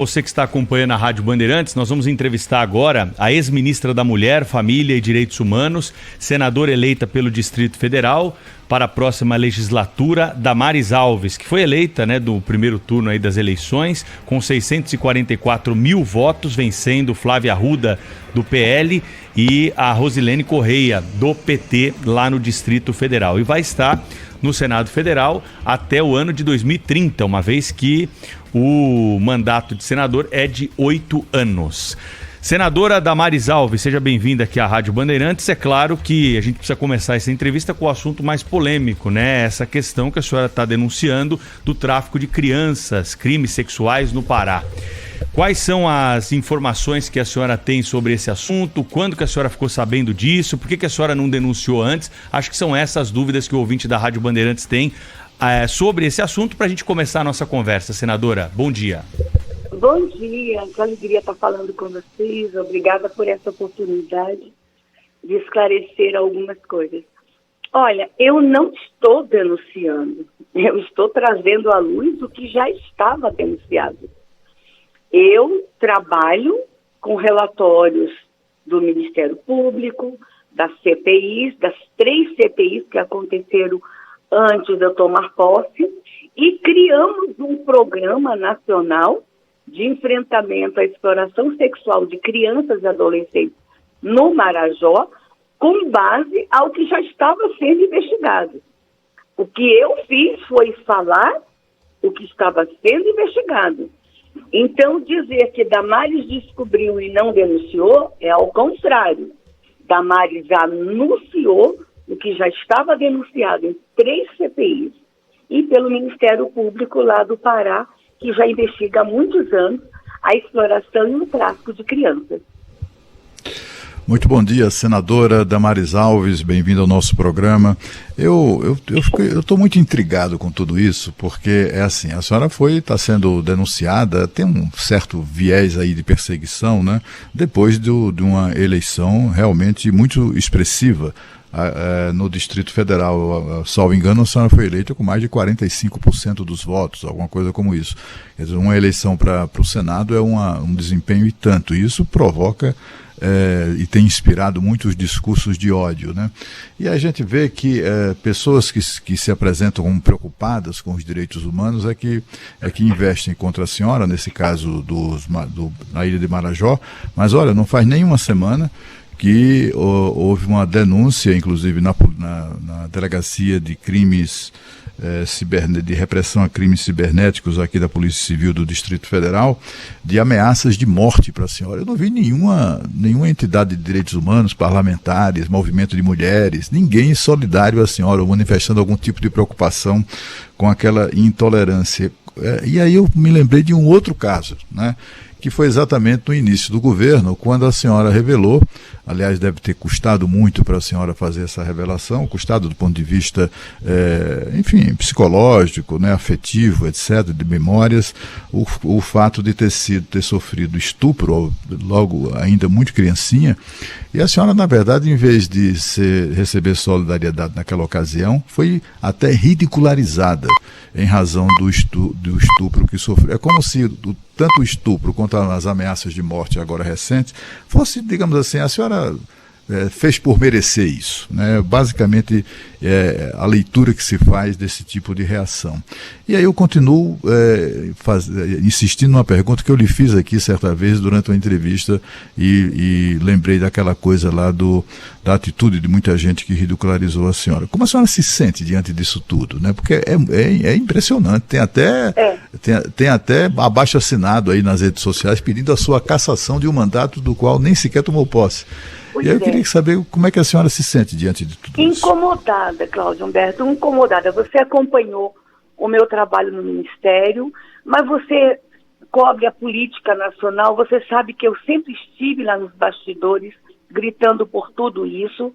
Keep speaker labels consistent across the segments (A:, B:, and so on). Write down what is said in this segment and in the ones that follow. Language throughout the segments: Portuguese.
A: Você que está acompanhando a Rádio Bandeirantes, nós vamos entrevistar agora a ex-ministra da Mulher, Família e Direitos Humanos, senadora eleita pelo Distrito Federal para a próxima legislatura, Damares Alves, que foi eleita, do primeiro turno aí das eleições, com 644 mil votos, vencendo Flávia Arruda, do PL, e a Rosilene Correia, do PT, lá no Distrito Federal. E vai estar no Senado Federal até o ano de 2030, uma vez que o mandato de senador é de 8 anos. Senadora Damares Alves, seja bem-vinda aqui à Rádio Bandeirantes. É claro que a gente precisa começar essa entrevista com o assunto mais polêmico, Essa questão que a senhora está denunciando do tráfico de crianças, crimes sexuais no Pará. Quais são as informações que a senhora tem sobre esse assunto? Quando que a senhora ficou sabendo disso? Por que a senhora não denunciou antes? Acho que são essas dúvidas que o ouvinte da Rádio Bandeirantes tem sobre esse assunto, para a gente começar a nossa conversa. Senadora, bom dia.
B: Bom dia, que alegria estar falando com vocês. Obrigada por essa oportunidade de esclarecer algumas coisas. Olha, eu não estou denunciando, eu estou trazendo à luz o que já estava denunciado. Eu trabalho com relatórios do Ministério Público, das CPIs, das 3 CPIs que aconteceram antes de eu tomar posse, e criamos um programa nacional de enfrentamento à exploração sexual de crianças e adolescentes no Marajó, com base ao que já estava sendo investigado. O que eu fiz foi falar o que estava sendo investigado. Então, dizer que Damares descobriu e não denunciou é ao contrário. Damares anunciou o que já estava denunciado em 3 CPIs e pelo Ministério Público lá do Pará, que já investiga há muitos anos a exploração e o tráfico de crianças.
C: Muito bom dia, senadora Damares Alves, bem-vinda ao nosso programa. Eu estou muito intrigado com tudo isso, porque é assim, a senhora está sendo denunciada, tem um certo viés aí de perseguição, depois de uma eleição realmente muito expressiva. No Distrito Federal, salvo engano, a senhora foi eleita com mais de 45% dos votos, alguma coisa como isso. Quer dizer, uma eleição para o Senado é um desempenho e tanto. Isso provoca e tem inspirado muitos discursos de ódio, E a gente vê que pessoas que se apresentam como preocupadas com os direitos humanos é que investem contra a senhora, nesse caso na Ilha de Marajó. Mas olha, não faz nem uma semana que houve uma denúncia, inclusive na Delegacia de Crimes de Repressão a Crimes Cibernéticos aqui da Polícia Civil do Distrito Federal, de ameaças de morte para a senhora. Eu não vi nenhuma entidade de direitos humanos, parlamentares, movimento de mulheres, ninguém solidário à senhora, ou manifestando algum tipo de preocupação com aquela intolerância. E aí eu me lembrei de um outro caso, que foi exatamente no início do governo, quando a senhora revelou, aliás, deve ter custado muito para a senhora fazer essa revelação, custado do ponto de vista, psicológico, afetivo, etc., de memórias, o fato de ter sofrido estupro, logo ainda muito criancinha, e a senhora, na verdade, em vez de receber solidariedade naquela ocasião, foi até ridicularizada em razão do estupro que sofreu. É como se tanto o estupro quanto as ameaças de morte agora recentes fosse, digamos assim, a senhora fez por merecer isso, Basicamente a leitura que se faz desse tipo de reação. E aí eu continuo insistindo numa pergunta que eu lhe fiz aqui certa vez durante uma entrevista e lembrei daquela coisa lá da atitude de muita gente que ridicularizou a senhora. Como a senhora se sente diante disso tudo, Porque é impressionante, tem até abaixo-assinado aí nas redes sociais pedindo a sua cassação de um mandato do qual nem sequer tomou posse. E aí eu queria saber como é que a senhora se sente diante de tudo isso.
B: Incomodada, Cláudio Humberto, incomodada. Você acompanhou o meu trabalho no Ministério, mas você cobre a política nacional, você sabe que eu sempre estive lá nos bastidores, gritando por tudo isso.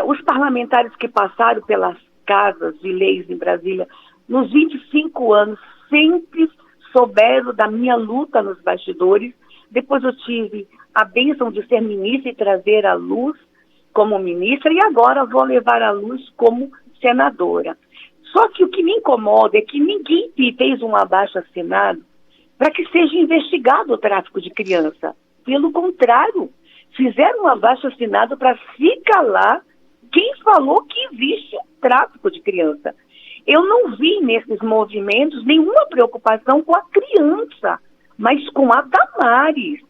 B: Os parlamentares que passaram pelas casas de leis em Brasília, nos 25 anos, sempre souberam da minha luta nos bastidores. Depois eu tive a bênção de ser ministra e trazer à luz como ministra, e agora vou levar à luz como senadora. Só que o que me incomoda é que ninguém fez um abaixo-assinado para que seja investigado o tráfico de criança. Pelo contrário, fizeram um abaixo-assinado para se calar quem falou que existe tráfico de criança. Eu não vi nesses movimentos nenhuma preocupação com a criança, mas com a Damares.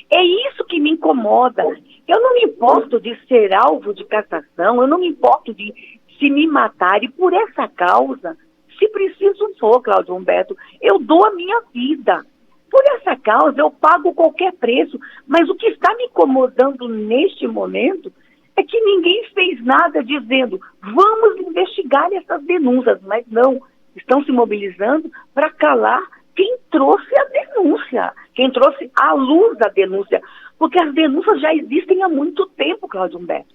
B: É isso que me incomoda. Eu não me importo de ser alvo de cassação, eu não me importo de se me matarem por essa causa. Se preciso for, Cláudio Humberto, eu dou a minha vida. Por essa causa eu pago qualquer preço, mas o que está me incomodando neste momento é que ninguém fez nada dizendo, vamos investigar essas denúncias, mas não, estão se mobilizando para calar quem trouxe a denúncia, quem trouxe à luz a denúncia, porque as denúncias já existem há muito tempo, Cláudio Humberto.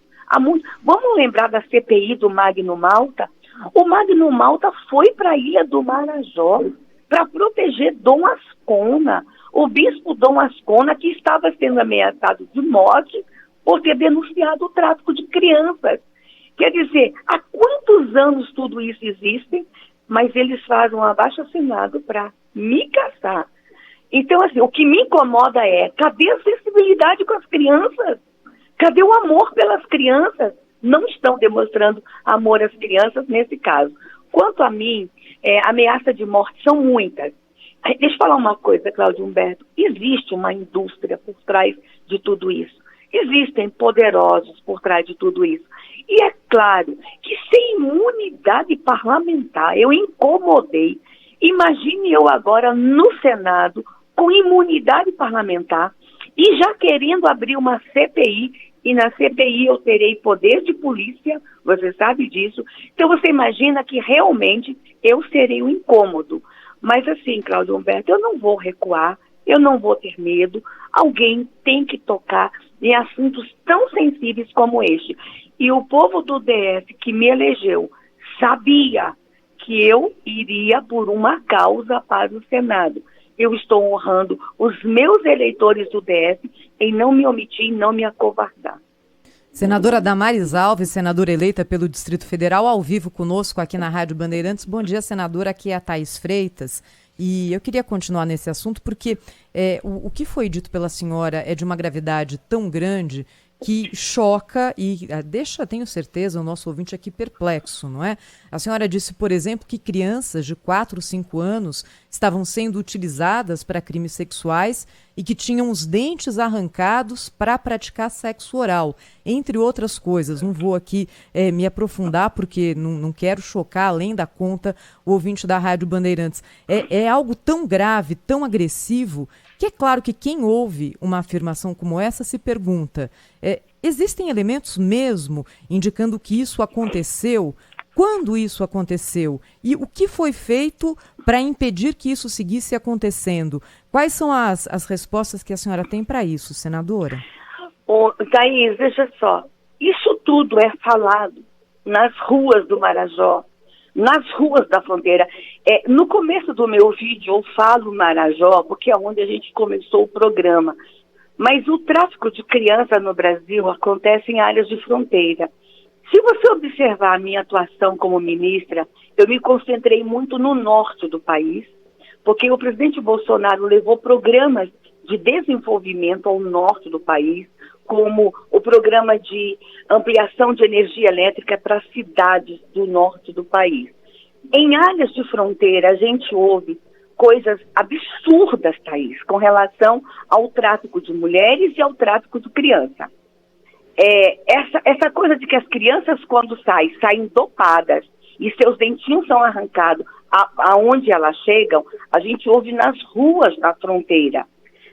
B: Vamos lembrar da CPI do Magno Malta? O Magno Malta foi para a Ilha do Marajó para proteger Dom Ascona, o bispo Dom Ascona, que estava sendo ameaçado de morte por ter denunciado o tráfico de crianças. Quer dizer, há quantos anos tudo isso existe, mas eles fazem um abaixo-assinado para me caçar. Então, assim, o que me incomoda é, cadê a sensibilidade com as crianças? Cadê o amor pelas crianças? Não estão demonstrando amor às crianças nesse caso. Quanto a mim, ameaça de morte são muitas. Deixa eu falar uma coisa, Cláudio Humberto. Existe uma indústria por trás de tudo isso. Existem poderosos por trás de tudo isso. E é claro que sem imunidade parlamentar, eu incomodei. Imagine eu agora no Senado, com imunidade parlamentar, e já querendo abrir uma CPI, e na CPI eu terei poder de polícia, você sabe disso. Então você imagina que realmente eu serei um incômodo. Mas assim, Cláudio Humberto, eu não vou recuar, eu não vou ter medo. Alguém tem que tocar em assuntos tão sensíveis como este. E o povo do DF que me elegeu sabia que eu iria por uma causa para o Senado. Eu estou honrando os meus eleitores do DF em não me omitir e não me acovardar.
D: Senadora Damares Alves, senadora eleita pelo Distrito Federal, ao vivo conosco aqui na Rádio Bandeirantes. Bom dia, senadora, aqui é a Thaís Freitas. E eu queria continuar nesse assunto porque o que foi dito pela senhora é de uma gravidade tão grande que choca e deixa, tenho certeza, o nosso ouvinte aqui perplexo, não é? A senhora disse, por exemplo, que crianças de 4, 5 anos estavam sendo utilizadas para crimes sexuais e que tinham os dentes arrancados para praticar sexo oral, entre outras coisas. Não vou aqui me aprofundar porque não quero chocar além da conta o ouvinte da Rádio Bandeirantes. É algo tão grave, tão agressivo, que é claro que quem ouve uma afirmação como essa se pergunta, existem elementos mesmo indicando que isso aconteceu? Quando isso aconteceu? E o que foi feito para impedir que isso seguisse acontecendo? Quais são as respostas que a senhora tem para isso, senadora?
B: Thaís, veja só, isso tudo é falado nas ruas do Marajó, nas ruas da fronteira. No começo do meu vídeo eu falo Marajó, porque é onde a gente começou o programa. Mas o tráfico de crianças no Brasil acontece em áreas de fronteira. Se você observar a minha atuação como ministra, eu me concentrei muito no norte do país, porque o presidente Bolsonaro levou programas de desenvolvimento ao norte do país, como o programa de ampliação de energia elétrica para cidades do norte do país. Em áreas de fronteira, a gente ouve coisas absurdas, Thaís, com relação ao tráfico de mulheres e ao tráfico de crianças. Essa coisa de que as crianças, quando saem dopadas e seus dentinhos são arrancados aonde elas chegam, a gente ouve nas ruas da fronteira.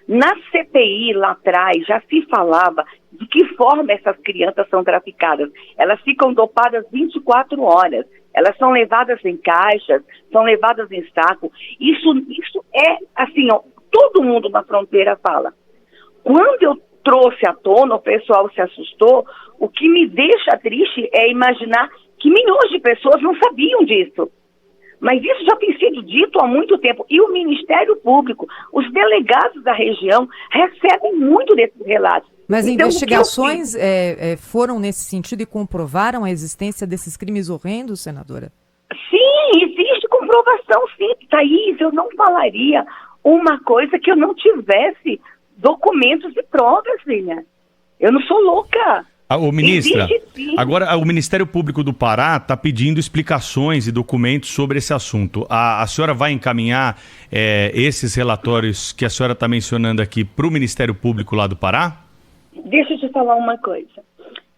B: Na CPI, lá atrás, já se falava de que forma essas crianças são traficadas. Elas ficam dopadas 24 horas. Elas são levadas em caixas, são levadas em saco. Isso é, assim, ó, todo mundo na fronteira fala. Quando eu trouxe à tona, o pessoal se assustou. O que me deixa triste é imaginar que milhões de pessoas não sabiam disso. Mas isso já tem sido dito há muito tempo. E o Ministério Público, os delegados da região, recebem muito desses relatos.
D: Mas então, investigações foram nesse sentido e comprovaram a existência desses crimes horrendos, senadora?
B: Sim, existe comprovação, sim. Thaís, eu não falaria uma coisa que eu não tivesse documentos e provas, filha. Eu não sou louca.
A: Ministra, agora o Ministério Público do Pará está pedindo explicações e documentos sobre esse assunto. A senhora vai encaminhar esses relatórios que a senhora está mencionando aqui para o Ministério Público lá do Pará?
B: Deixa eu te falar uma coisa.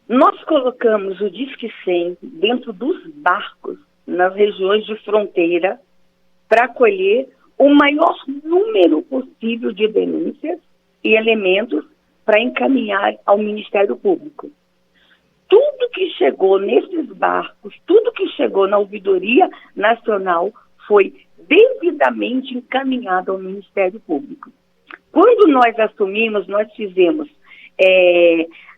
B: Nós colocamos o Disque 100 dentro dos barcos nas regiões de fronteira para acolher o maior número possível de denúncias e elementos para encaminhar ao Ministério Público. Tudo que chegou nesses barcos, tudo que chegou na Ouvidoria Nacional foi devidamente encaminhado ao Ministério Público. Quando nós assumimos, nós fizemos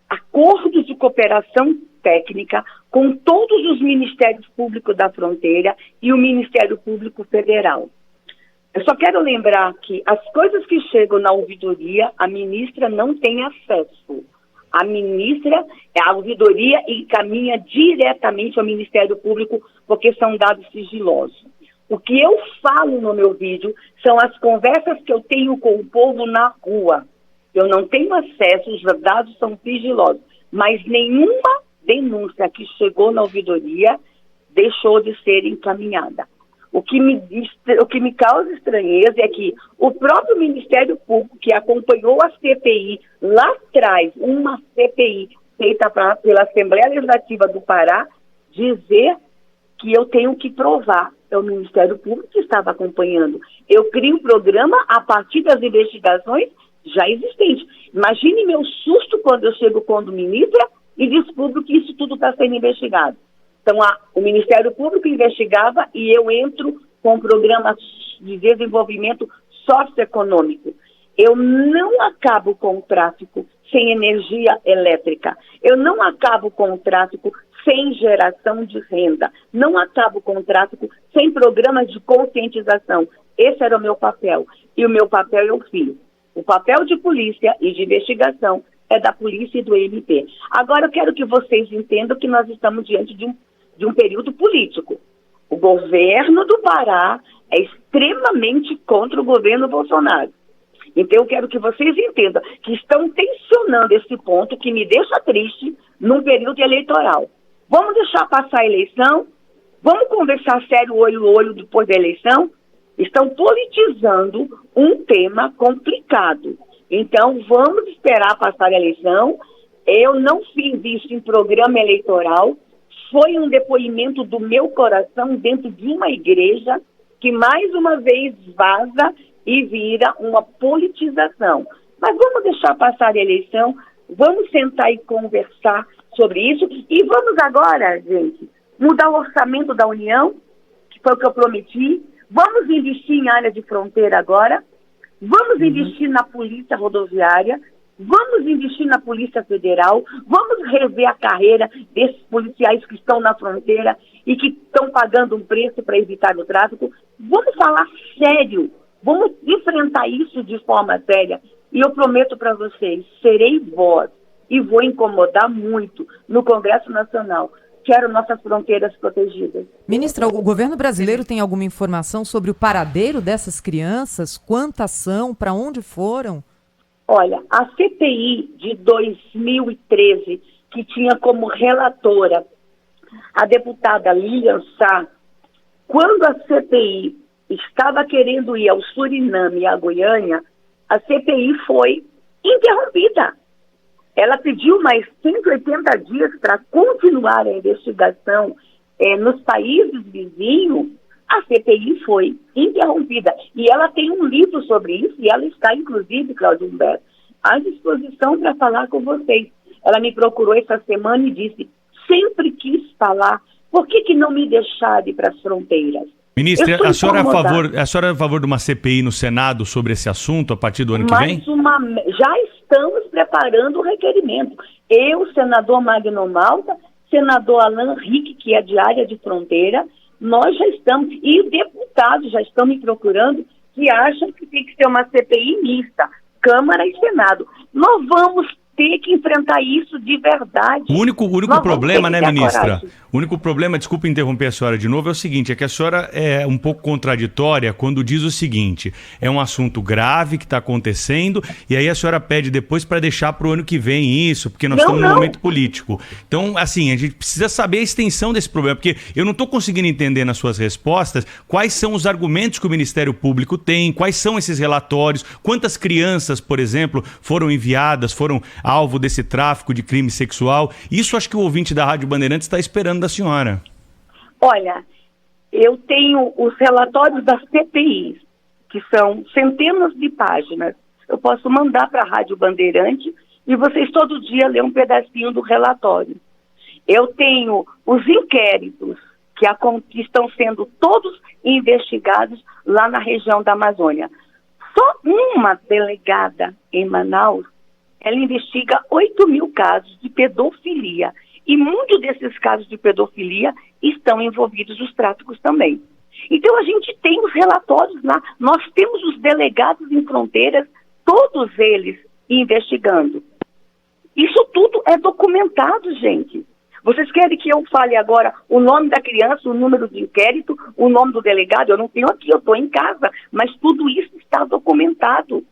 B: acordos de cooperação técnica com todos os Ministérios Públicos da Fronteira e o Ministério Público Federal. Eu só quero lembrar que as coisas que chegam na ouvidoria, a ministra não tem acesso. A ouvidoria encaminha diretamente ao Ministério Público, porque são dados sigilosos. O que eu falo no meu vídeo são as conversas que eu tenho com o povo na rua. Eu não tenho acesso, os dados são sigilosos. Mas nenhuma denúncia que chegou na ouvidoria deixou de ser encaminhada. O que me causa estranheza é que o próprio Ministério Público, que acompanhou a CPI lá atrás, uma CPI feita pela Assembleia Legislativa do Pará, dizer que eu tenho que provar. É o Ministério Público que estava acompanhando. Eu crio um programa a partir das investigações já existentes. Imagine meu susto quando eu chego quando ministra e descubro que isso tudo está sendo investigado. Então, o Ministério Público investigava e eu entro com um programa de desenvolvimento socioeconômico. Eu não acabo com o tráfico sem energia elétrica. Eu não acabo com o tráfico sem geração de renda. Não acabo com o tráfico sem programas de conscientização. Esse era o meu papel. E o meu papel eu fiz. O papel de polícia e de investigação é da polícia e do MP. Agora eu quero que vocês entendam que nós estamos diante de um período político. O governo do Pará é extremamente contra o governo Bolsonaro. Então eu quero que vocês entendam que estão tensionando esse ponto que me deixa triste num período eleitoral. Vamos deixar passar a eleição? Vamos conversar sério, olho no olho, depois da eleição? Estão politizando um tema complicado. Então vamos esperar passar a eleição. Eu não fiz isso em programa eleitoral. Foi um depoimento do meu coração dentro de uma igreja que mais uma vez vaza e vira uma politização. Mas vamos deixar passar a eleição, vamos sentar e conversar sobre isso e vamos agora, gente, mudar o orçamento da União, que foi o que eu prometi, vamos investir em área de fronteira agora, vamos investir na polícia rodoviária, vamos investir na Polícia Federal, vamos rever a carreira desses policiais que estão na fronteira e que estão pagando um preço para evitar o tráfico. Vamos falar sério, vamos enfrentar isso de forma séria. E eu prometo para vocês, serei voz e vou incomodar muito no Congresso Nacional. Quero nossas fronteiras protegidas.
D: Ministra, o governo brasileiro tem alguma informação sobre o paradeiro dessas crianças? Quantas são? Para onde foram?
B: Olha, a CPI de 2013, que tinha como relatora a deputada Lilian Sá, quando a CPI estava querendo ir ao Suriname e à Goiânia, a CPI foi interrompida. Ela pediu mais 180 dias para continuar a investigação nos países vizinhos. A CPI foi interrompida. E ela tem um livro sobre isso, e ela está, inclusive, Cláudio Humberto, à disposição para falar com vocês. Ela me procurou essa semana e disse, sempre quis falar, por que não me deixar ir para as fronteiras?
A: Ministra, a senhora é a favor de uma CPI no Senado sobre esse assunto a partir do ano que vem?
B: Já estamos preparando o requerimento. Eu, senador Magno Malta, senador Alan Rick, que é de área de fronteira, nós já estamos, e deputados já estão me procurando, que acham que tem que ser uma CPI mista, Câmara e Senado. Nós vamos ter que enfrentar isso de verdade.
A: O único problema, né, ministra? O único problema, desculpa interromper a senhora de novo, é o seguinte, é que a senhora é um pouco contraditória quando diz o seguinte, é um assunto grave que está acontecendo e aí a senhora pede depois para deixar para o ano que vem isso, porque nós estamos num momento político. Então, assim, a gente precisa saber a extensão desse problema, porque eu não estou conseguindo entender nas suas respostas quais são os argumentos que o Ministério Público tem, quais são esses relatórios, quantas crianças, por exemplo, foram enviadas, foram alvo desse tráfico de crime sexual. Isso acho que o ouvinte da Rádio Bandeirantes está esperando da senhora.
B: Olha, eu tenho os relatórios das CPIs, que são centenas de páginas. Eu posso mandar para a Rádio Bandeirante e vocês todo dia lêem um pedacinho do relatório. Eu tenho os inquéritos que estão sendo todos investigados lá na região da Amazônia. Só uma delegada em Manaus, ela investiga 8.000 casos de pedofilia. E muitos desses casos de pedofilia estão envolvidos os tráficos também. Então a gente tem os relatórios lá, nós temos os delegados em fronteiras, todos eles investigando. Isso tudo é documentado, gente. Vocês querem que eu fale agora o nome da criança, o número de inquérito, o nome do delegado? Eu não tenho aqui, eu estou em casa, mas tudo isso está documentado.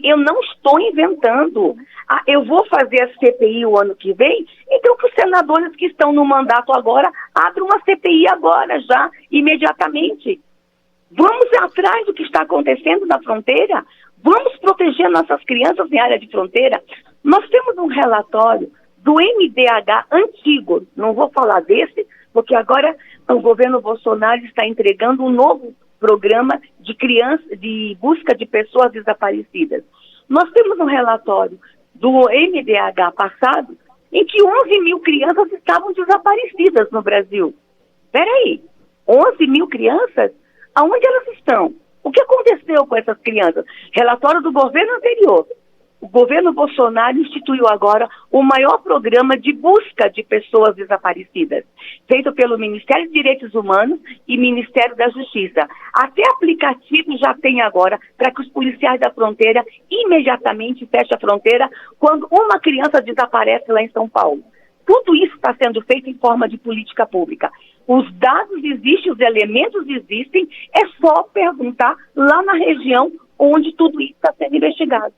B: Eu não estou inventando. Eu vou fazer a CPI o ano que vem, então que os senadores que estão no mandato agora, abram uma CPI agora, já, imediatamente. Vamos atrás do que está acontecendo na fronteira, vamos proteger nossas crianças em área de fronteira. Nós temos um relatório do MDH antigo, não vou falar desse, porque agora o governo Bolsonaro está entregando um novo programa de busca de pessoas desaparecidas. Nós temos um relatório do MDH passado em que 11.000 crianças estavam desaparecidas no Brasil. Espera aí, 11.000 crianças? Aonde elas estão? O que aconteceu com essas crianças? Relatório do governo anterior. O governo Bolsonaro instituiu agora o maior programa de busca de pessoas desaparecidas, feito pelo Ministério de Direitos Humanos e Ministério da Justiça. Até aplicativo já tem agora para que os policiais da fronteira imediatamente fechem a fronteira quando uma criança desaparece lá em São Paulo. Tudo isso está sendo feito em forma de política pública. Os dados existem, os elementos existem, é só perguntar lá na região onde tudo isso está sendo investigado.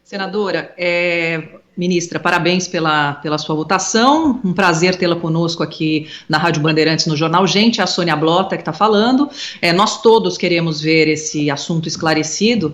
E: Senadora, ministra, parabéns pela sua votação, um prazer tê-la conosco aqui na Rádio Bandeirantes no Jornal Gente, é a Sônia Blota que está falando, nós todos queremos ver esse assunto esclarecido,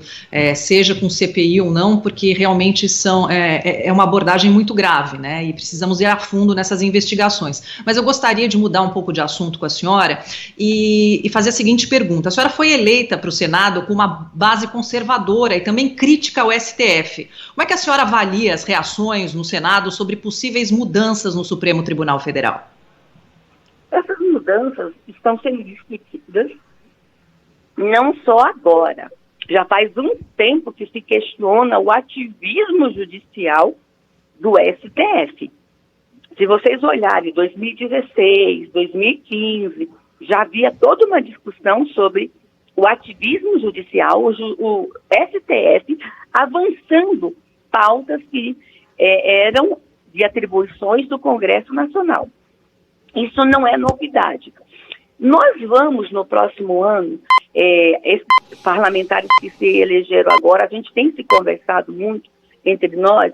E: seja com CPI ou não, porque realmente é uma abordagem muito grave, né, e precisamos ir a fundo nessas investigações. Mas eu gostaria de mudar um pouco de assunto com a senhora e fazer a seguinte pergunta. A senhora foi eleita para o Senado com uma base conservadora e também crítica ao STF. Como é que a senhora avalia as reações no Senado sobre possíveis mudanças no Supremo Tribunal Federal?
B: Essas mudanças estão sendo discutidas não só agora. Já faz um tempo que se questiona o ativismo judicial do STF. Se vocês olharem 2016, 2015, já havia toda uma discussão sobre o ativismo judicial, o STF avançando pautas que eram de atribuições do Congresso Nacional. Isso não é novidade. Nós vamos, no próximo ano, esses parlamentares que se elegeram agora, a gente tem se conversado muito entre nós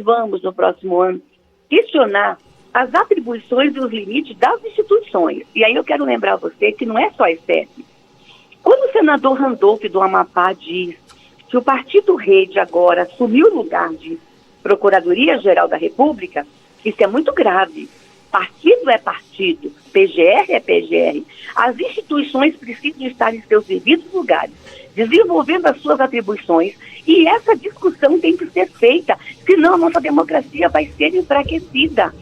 B: vamos, no próximo ano, questionar as atribuições e os limites das instituições. E aí eu quero lembrar você que não é só a STF. Quando o senador Randolph do Amapá diz que o Partido Rede agora assumiu o lugar de Procuradoria-Geral da República, isso é muito grave. Partido é partido, PGR é PGR. As instituições precisam estar em seus devidos lugares, desenvolvendo as suas atribuições, e essa discussão tem que ser feita, senão a nossa democracia vai ser enfraquecida.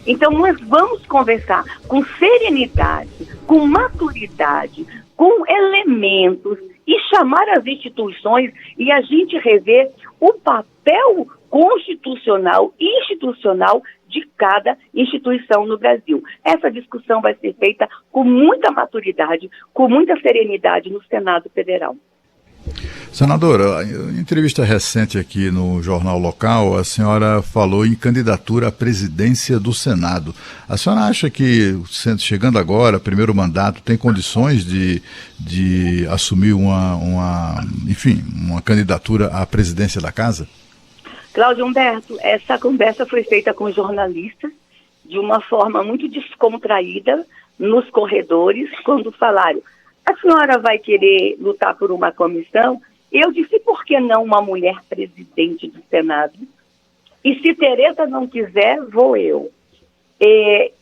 B: Então nós vamos conversar com serenidade, com maturidade, com elementos e chamar as instituições e a gente rever o papel constitucional e institucional de cada instituição no Brasil. Essa discussão vai ser feita com muita maturidade, com muita serenidade no Senado Federal.
C: Senadora, em entrevista recente aqui no Jornal Local, a senhora falou em candidatura à presidência do Senado. A senhora acha que, chegando agora, primeiro mandato, tem condições de assumir uma candidatura à presidência da Casa?
B: Cláudio Humberto, essa conversa foi feita com jornalistas de uma forma muito descontraída nos corredores, quando falaram: a senhora vai querer lutar por uma comissão? Eu disse: por que não uma mulher presidente do Senado? E se Tereza não quiser, vou eu.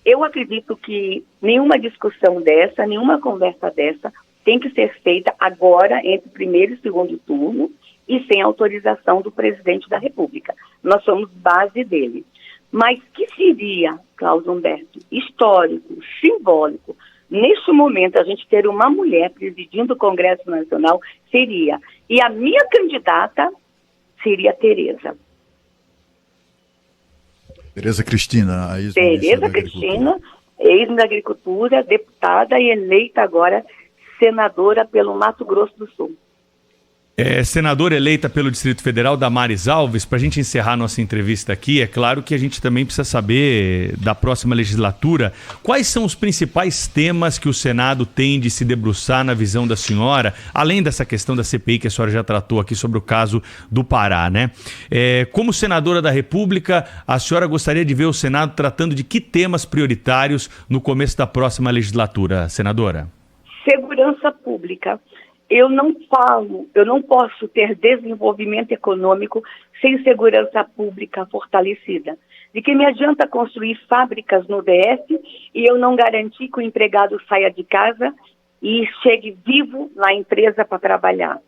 B: Eu acredito que nenhuma discussão dessa, nenhuma conversa dessa tem que ser feita agora, entre o primeiro e segundo turno, e sem autorização do presidente da República. Nós somos base dele. Mas que seria, Cláudio Humberto, histórico, simbólico, neste momento a gente ter uma mulher presidindo o Congresso Nacional, seria. E a minha candidata seria Tereza.
C: Tereza Cristina, a
B: Tereza Cristina, ex-ministra da Agricultura, deputada e eleita agora senadora pelo Mato Grosso do Sul.
A: Senadora eleita pelo Distrito Federal, Damares Alves, para a gente encerrar nossa entrevista aqui, é claro que a gente também precisa saber da próxima legislatura quais são os principais temas que o Senado tem de se debruçar na visão da senhora, além dessa questão da CPI que a senhora já tratou aqui sobre o caso do Pará, né? Como senadora da República, a senhora gostaria de ver o Senado tratando de que temas prioritários no começo da próxima legislatura, senadora?
B: Segurança pública. Eu não posso ter desenvolvimento econômico sem segurança pública fortalecida. De que me adianta construir fábricas no DF e eu não garantir que o empregado saia de casa e chegue vivo na empresa para trabalhar.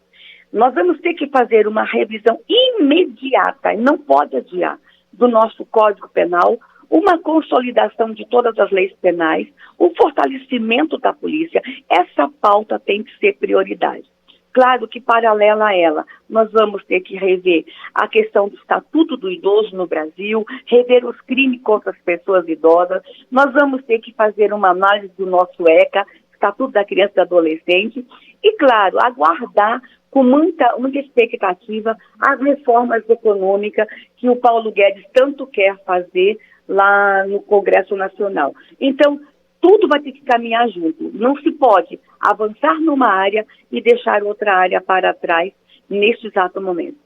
B: Nós vamos ter que fazer uma revisão imediata, e não pode adiar, do nosso Código Penal, uma consolidação de todas as leis penais, o fortalecimento da polícia. Essa pauta tem que ser prioridade. Claro que, paralela a ela, nós vamos ter que rever a questão do Estatuto do Idoso no Brasil, rever os crimes contra as pessoas idosas, nós vamos ter que fazer uma análise do nosso ECA, Estatuto da Criança e do Adolescente, e, claro, aguardar com muita expectativa as reformas econômicas que o Paulo Guedes tanto quer fazer lá no Congresso Nacional. Então, tudo vai ter que caminhar junto. Não se pode avançar numa área e deixar outra área para trás neste exato momento.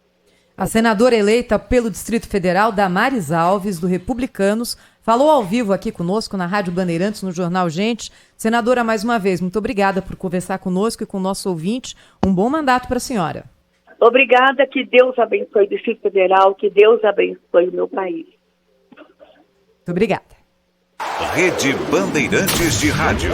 D: A senadora eleita pelo Distrito Federal, Damares Alves, do Republicanos, falou ao vivo aqui conosco na Rádio Bandeirantes, no Jornal Gente. Senadora, mais uma vez, muito obrigada por conversar conosco e com o nosso ouvinte. Um bom mandato para a senhora.
B: Obrigada, que Deus abençoe o Distrito Federal, que Deus abençoe o meu país.
D: Muito obrigada.
F: Rede Bandeirantes de Rádio.